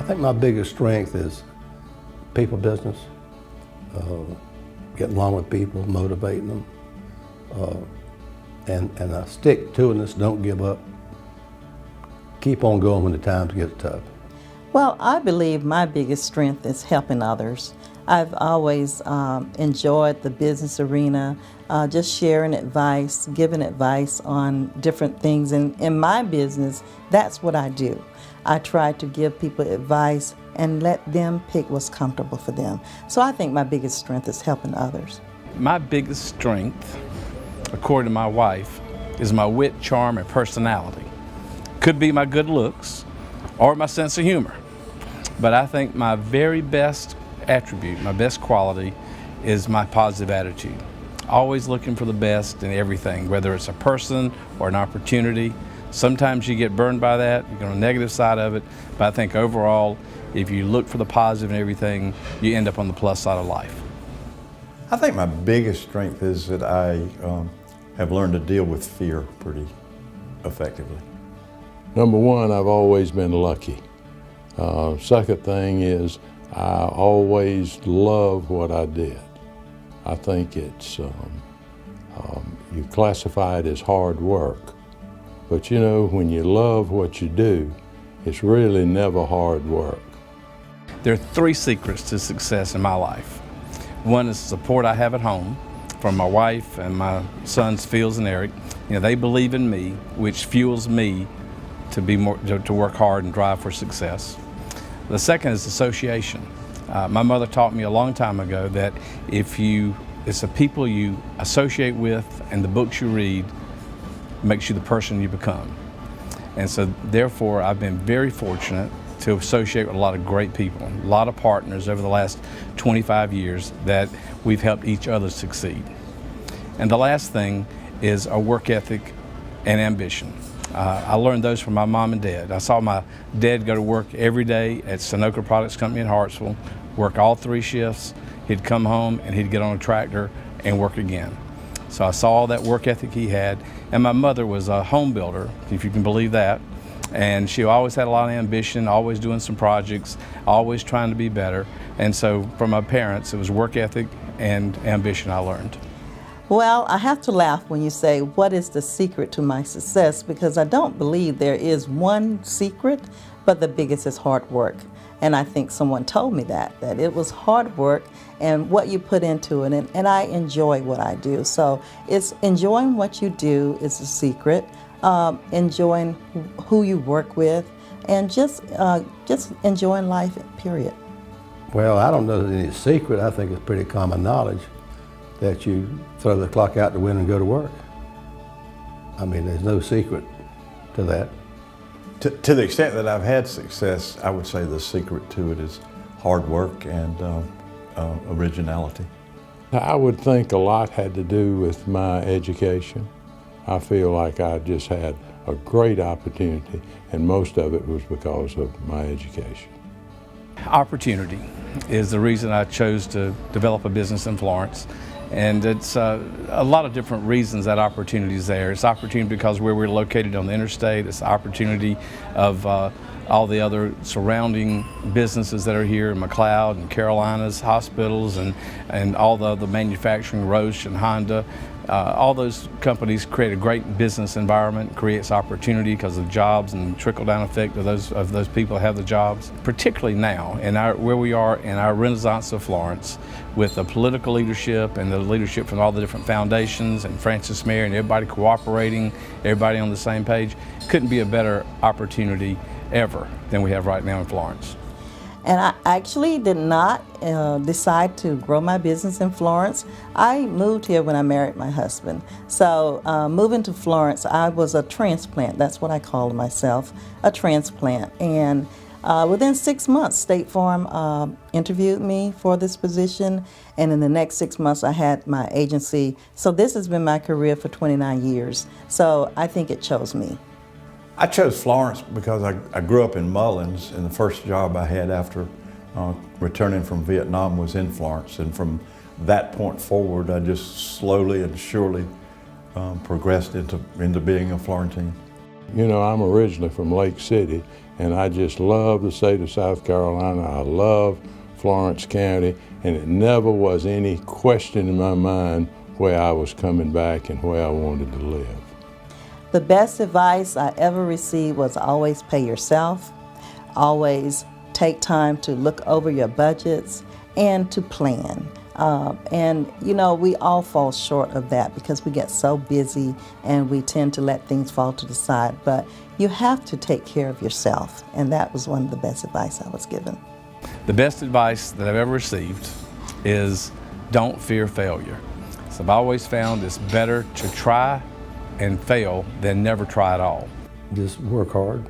think my biggest strength is people business, getting along with people, motivating them, and I stick to this, don't give up. Keep on going when the times get tough. Well, I believe my biggest strength is helping others. I've always enjoyed the business arena, just sharing advice, giving advice on different things. And in my business, that's what I do. I try to give people advice and let them pick what's comfortable for them. So I think my biggest strength is helping others. My biggest strength, according to my wife, is my wit, charm, and personality. Could be my good looks or my sense of humor. But I think my very best attribute, my best quality, is my positive attitude. Always looking for the best in everything, whether it's a person or an opportunity. Sometimes you get burned by that, you go on the negative side of it, but I think overall, if you look for the positive in everything, you end up on the plus side of life. I think my biggest strength is that I have learned to deal with fear pretty effectively. Number one, I've always been lucky. Second thing is I always love what I did. I think it's, you classify it as hard work, but you know, when you love what you do, it's really never hard work. There are three secrets to success in my life. One is the support I have at home from my wife and my sons, Fields and Eric. You know, they believe in me, which fuels me to be to work hard and drive for success. The second is association. My mother taught me a long time ago that it's the people you associate with and the books you read makes you the person you become. And so therefore I've been very fortunate to associate with a lot of great people, a lot of partners over the last 25 years that we've helped each other succeed. And the last thing is a work ethic and ambition. I learned those from my mom and dad. I saw my dad go to work every day at Sunoco Products Company in Hartsville, work all 3 shifts. He'd come home and he'd get on a tractor and work again. So I saw all that work ethic he had. And my mother was a home builder, if you can believe that. And she always had a lot of ambition, always doing some projects, always trying to be better. And so from my parents, it was work ethic and ambition I learned. Well, I have to laugh when you say, what is the secret to my success? Because I don't believe there is one secret, but the biggest is hard work. And I think someone told me that it was hard work and what you put into it. And I enjoy what I do. So it's enjoying what you do is the secret, enjoying who you work with, and just enjoying life, period. Well, I don't know that any secret. I think it's pretty common knowledge that you throw the clock out the window and go to work. I mean, there's no secret to that. To the extent that I've had success, I would say the secret to it is hard work and originality. I would think a lot had to do with my education. I feel like I just had a great opportunity, and most of it was because of my education. Opportunity is the reason I chose to develop a business in Florence. And it's a lot of different reasons that opportunity is there. It's opportunity because where we're located on the interstate. It's the opportunity of all the other surrounding businesses that are here in McLeod and Carolinas, hospitals, and all the other manufacturing, Roche and Honda. All those companies create a great business environment, creates opportunity because of jobs and trickle-down effect of those people that have the jobs. Particularly now, where we are in our renaissance of Florence, with the political leadership and the leadership from all the different foundations and Francis Mayor and everybody cooperating, everybody on the same page, couldn't be a better opportunity ever than we have right now in Florence. And I actually did not decide to grow my business in Florence. I moved here when I married my husband. So moving to Florence, I was a transplant. That's what I called myself, a transplant. And within 6 months, State Farm interviewed me for this position. And in the next 6 months, I had my agency. So this has been my career for 29 years. So I think it chose me. I chose Florence because I grew up in Mullins, and the first job I had after returning from Vietnam was in Florence. And from that point forward, I just slowly and surely progressed into being a Florentine. You know, I'm originally from Lake City, and I just love the state of South Carolina. I love Florence County, and it never was any question in my mind where I was coming back and where I wanted to live. The best advice I ever received was always pay yourself, always take time to look over your budgets and to plan. And you know, we all fall short of that because we get so busy and we tend to let things fall to the side. But you have to take care of yourself, and that was one of the best advice I was given. The best advice that I've ever received is don't fear failure. So I've always found it's better to try and fail than never try at all. Just work hard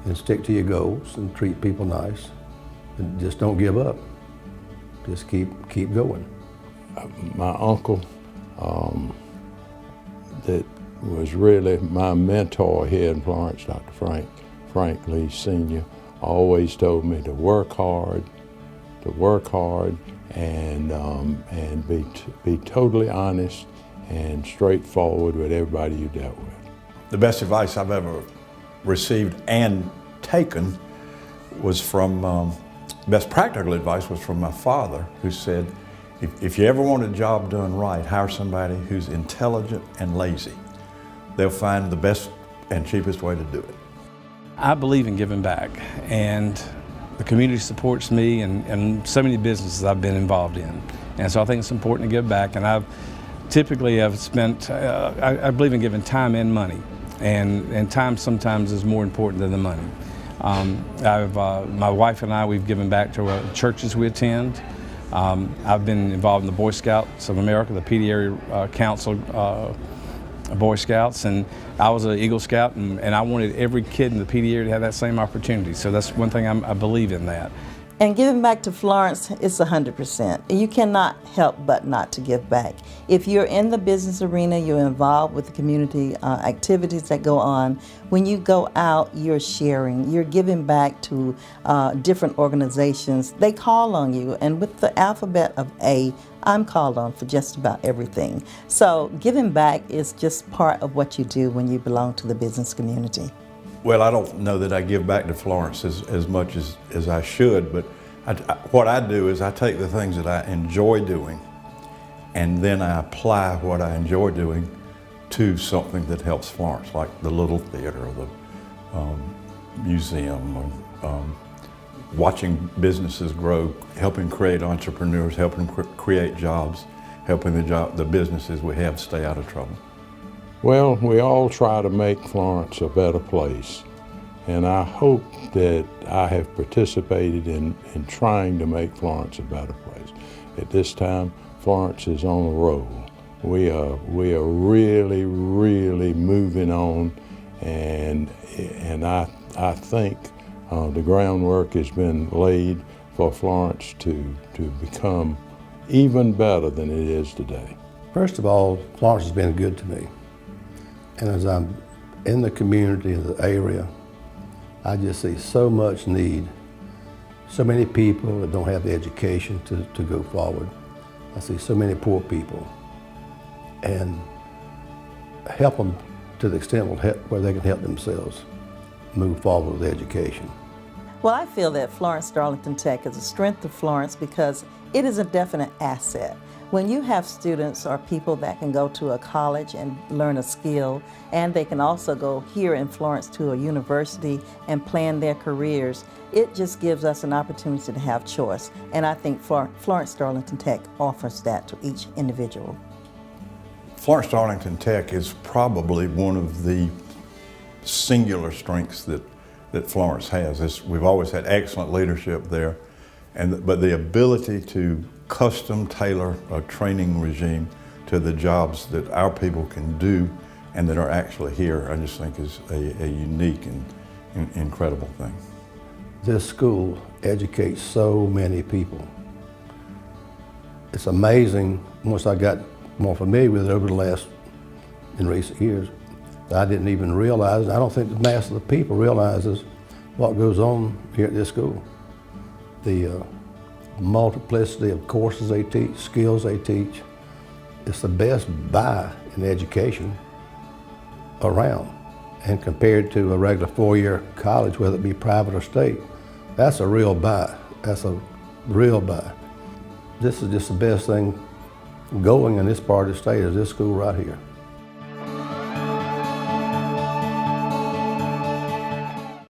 and stick to your goals and treat people nice. And just don't give up. Just keep going. My uncle, that was really my mentor here in Florence, Dr. Frank Lee Sr., always told me to work hard, and be totally honest and straightforward with everybody you dealt with. The best advice I've ever received and taken was from, best practical advice was from my father, who said, if you ever want a job done right, hire somebody who's intelligent and lazy. They'll find the best and cheapest way to do it. I believe in giving back, and the community supports me and so many businesses I've been involved in. And so I think it's important to give back, and I've spent, I believe in giving time and money, and time sometimes is more important than the money. My wife and I, we've given back to churches we attend. I've been involved in the Boy Scouts of America, the PD Area Council Boy Scouts, and I was an Eagle Scout, and I wanted every kid in the PD area to have that same opportunity. So that's one thing I believe in that. And giving back to Florence is 100%. You cannot help but not to give back. If you're in the business arena, you're involved with the community activities that go on. When you go out, you're sharing, you're giving back to different organizations. They call on you, and with the alphabet of A, I'm called on for just about everything. So giving back is just part of what you do when you belong to the business community. Well, I don't know that I give back to Florence as much as I should, but what I do is I take the things that I enjoy doing, and then I apply what I enjoy doing to something that helps Florence, like the little theater or the museum, or watching businesses grow, helping create entrepreneurs, helping create jobs, helping the businesses we have stay out of trouble. Well, we all try to make Florence a better place, and I hope that I have participated in trying to make Florence a better place. At this time, Florence is on a roll. We are really, really moving on, and I think the groundwork has been laid for Florence to become even better than it is today. First of all, Florence has been good to me. And as I'm in the community, in the area, I just see so much need, so many people that don't have the education to go forward. I see so many poor people, and help them to the extent where they can help themselves move forward with education. Well, I feel that Florence-Darlington Tech is a strength of Florence because it is a definite asset. When you have students or people that can go to a college and learn a skill, and they can also go here in Florence to a university and plan their careers, it just gives us an opportunity to have choice. And I think Florence-Darlington Tech offers that to each individual. Florence-Darlington Tech is probably one of the singular strengths that Florence has. We've always had excellent leadership there, but the ability to custom tailor a training regime to the jobs that our people can do and that are actually here, I just think is a unique and incredible thing. This school educates so many people. It's amazing, once I got more familiar with it in recent years, that I didn't even realize, I don't think the mass of the people realizes what goes on here at this school. The multiplicity of courses they teach, skills they teach. It's the best buy in education around. And compared to a regular four-year college, whether it be private or state, that's a real buy. That's a real buy. This is just the best thing going in this part of the state is this school right here.